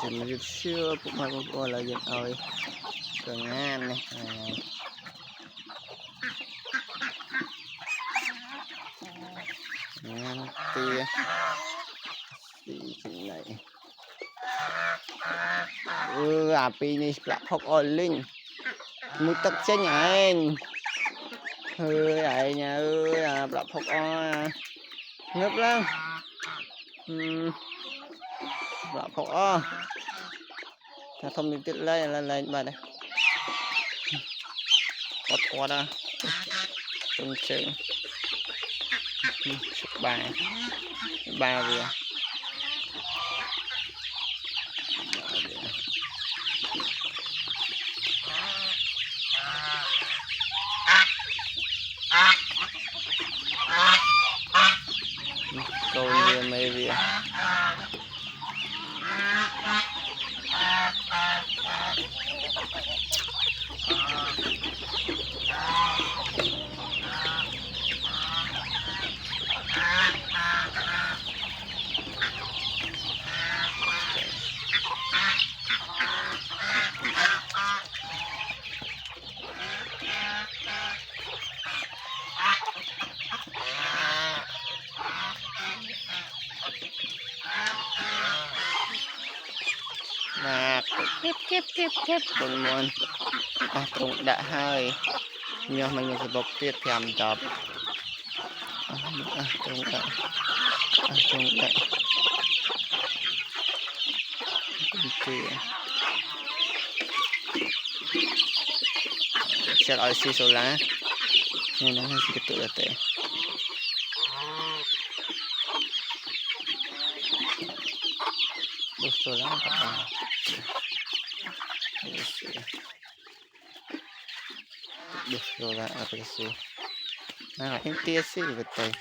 Chừng xưa cũng mà con là dân ơi cường ngan này ngan tia gì này api ni plak hok oling mutak sen anh ơi nhà ơi plak hok o ngấp lắm plak hok o ta không đi tiết lên bà đây quạt à tung chừng ba vừa câu như mấy việc mà kép buồn buồn trụng đã hơi nhưng mình sẽ bọc tiết thèm chọc trụng đã sẽ nói xí số lá nên nó sẽ tự là tệ bút số lá các bạn bút số lá apa sih nah ini tia sih betul